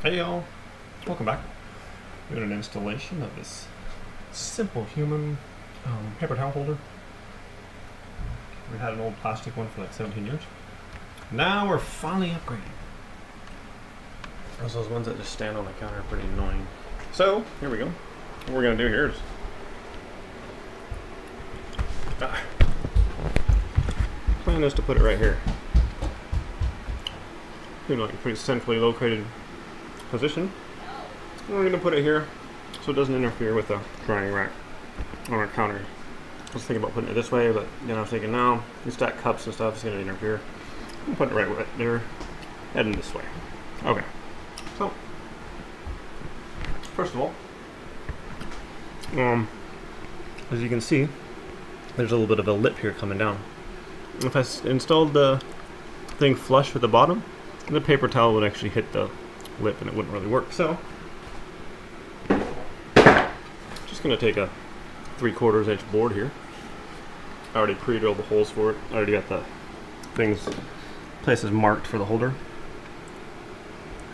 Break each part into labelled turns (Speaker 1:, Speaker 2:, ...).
Speaker 1: Hey y'all, welcome back. Doing an installation of this Simplehuman paper towel holder. We had an old plastic one for like 17 years. Now we're finally upgrading. Those ones that just stand on the counter are pretty annoying. So, here we go. What we're going to do here is plan is to put it right here. In like a pretty centrally located position. And we're going to put it here so it doesn't interfere with the drying rack on our counter. I was thinking about putting it this way, but then I was thinking, no, you stack cups and stuff, it's going to interfere. I'm putting it right there, heading this way. Okay, so first of all, as you can see, there's a little bit of a lip here coming down. If I installed the thing flush with the bottom, the paper towel would actually hit the lip and it wouldn't really work. So, just going to take a 3/4 inch board here. I already pre-drilled the holes for it. I already got the places marked for the holder.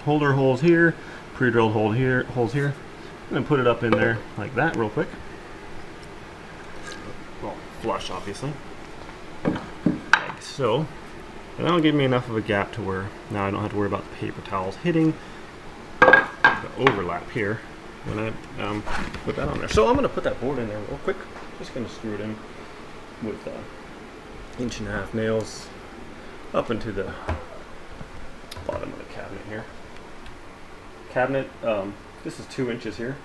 Speaker 1: Holder holes here, pre-drilled holes here. And then put it up in there like that real quick. Well, flush obviously. Like so. And that'll give me enough of a gap to where now I don't have to worry about the paper towels hitting the overlap here when I put that on there. So I'm going to put that board in there real quick. Just going to screw it in with 1.5 inch nails up into the bottom of the cabinet here. Cabinet, this is 2 inches here.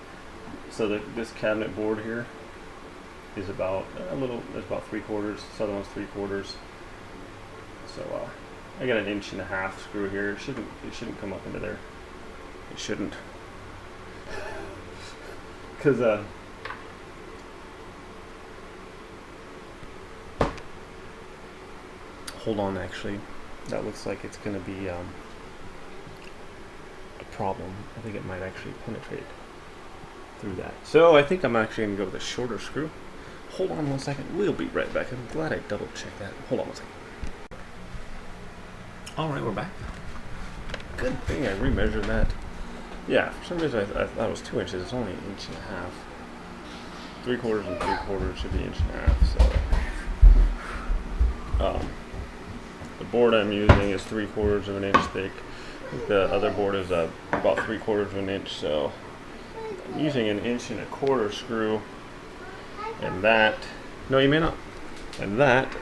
Speaker 1: So this cabinet board here is about it's about 3/4. This other one's 3/4. So I got 1.5 inch screw here. It shouldn't come up into there. It shouldn't, because hold on. Actually, that looks like it's going to be a problem. I think it might actually penetrate through that. So I think I'm actually going to go with a shorter screw. Hold on 1 second. We'll be right back. I'm glad I double checked that. Hold on 1 second. Alright, we're back. Good thing I remeasured that. Yeah, for some reason I thought it was 2 inches. It's only 1.5 inches. 3/4 and 3/4 should be 1.5 inches. So, the board I'm using is 3/4 inch thick. The other board is about 3/4 inch. So, I'm using 1.25 inch screw. And that, no, you may not. And that,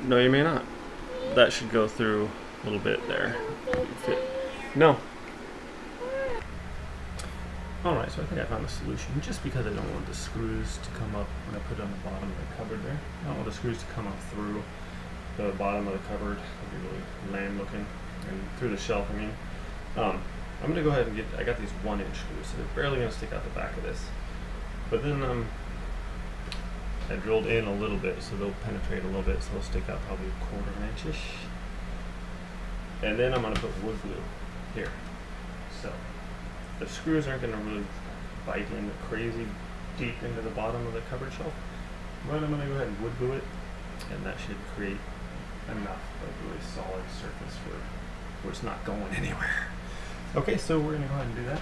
Speaker 1: no, you may not. That should go through a little bit there. Fit. No. Alright, so I think I found a solution. Just because I don't want the screws to come up when I put it on the bottom of the cupboard there. I don't want the screws to come up through the bottom of the cupboard. It'd be really lame looking. And through the shelf, I mean. I'm going to go ahead and I got these 1 inch screws, so they're barely going to stick out the back of this. But then I drilled in a little bit, so they'll penetrate a little bit, so they'll stick out probably 1/4 inch-ish. And then I'm going to put wood glue here. So the screws aren't going to really bite in crazy deep into the bottom of the cupboard shelf. But I'm going to go ahead and wood glue it, and that should create enough of a really solid surface where it's not going anywhere. Okay, so we're going to go ahead and do that.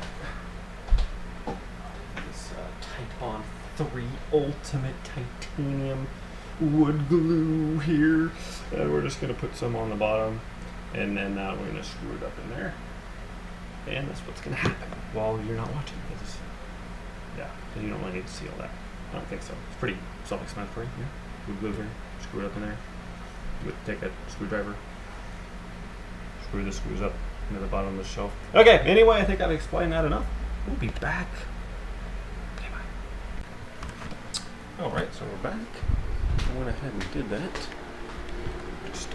Speaker 1: This Titebond 3 Ultimate Titanium wood glue here. And we're just going to put some on the bottom, and then we're going to screw it up in there. And that's what's going to happen while you're not watching. Because you don't really need to see all that. I don't think so. It's pretty self-explanatory. Yeah. Wood glue here, screw it up in there. Take a screwdriver, screw the screws up into the bottom of the shelf. Okay, anyway, I think I've explained that enough. We'll be back. Alright, so we're back. I went ahead and did that. Just,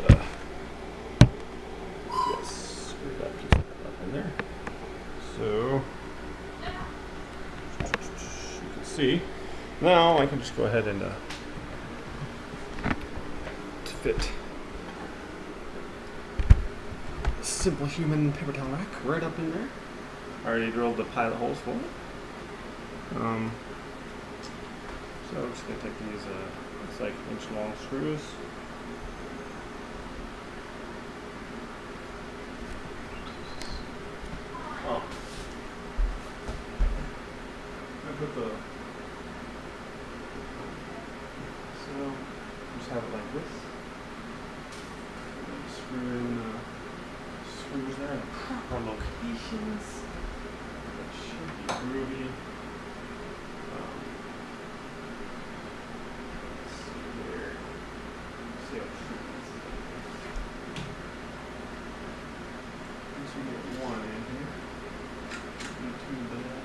Speaker 1: screw that piece up in there. So, you can see. Now I can just go ahead and fit the Simplehuman paper towel rack right up in there. I already drilled the pilot holes for it. So I'm just going to take these, it's like inch long screws. Oh, on locations. That should be groovy. Let's see here. See how true this is. Once we get one in here, not too bad.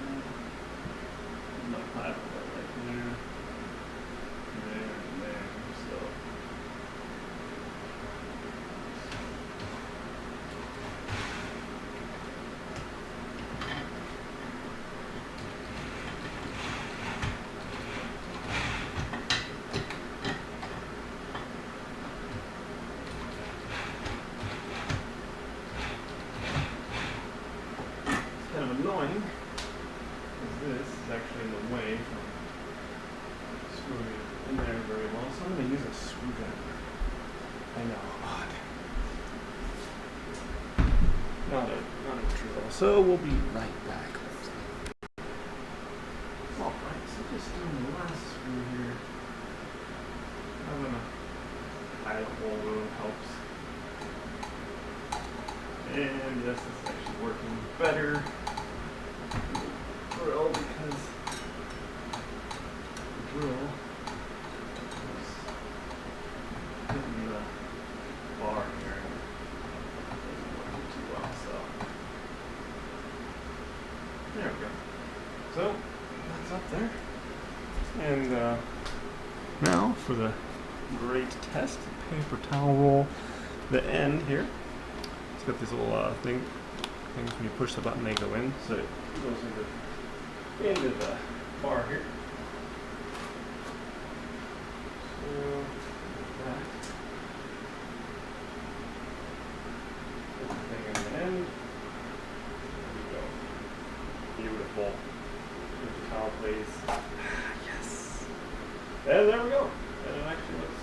Speaker 1: Not high, but like there, and there. So. Kind of annoying because this is actually in the way from screwing it in there very well, so I'm going to use a screwdriver. I know, odd. Not a drill. So we'll be right back. Alright, so just doing the last screw here. Having a pilot hole really helps. And yes, it's actually working better. Drill because the drill is hitting the bar here and it doesn't work too well, so there we go. So that's up there. And now for the great test, paper towel roll, the end here. It's got these little things when you push the button they go in, so it goes into the bar here. So that. Put the thing in the end. There we go. Beautiful. Paper towel place. Yes. And there we go. And it actually looks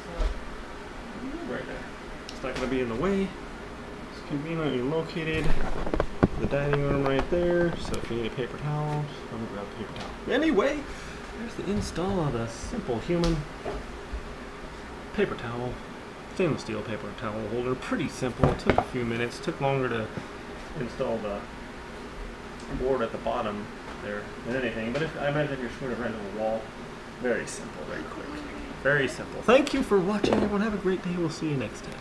Speaker 1: good right there. It's not going to be in the way. It's conveniently located. The dining room right there, so if you need a paper towel, just go grab a paper towel. Anyway, there's the install of the Simplehuman paper towel, stainless steel paper towel holder. Pretty simple, it took a few minutes, took longer to install the board at the bottom there than anything, but I imagine if you're screwing it right into the wall, very simple, very quick, very simple. Thank you for watching, everyone, have a great day, we'll see you next time.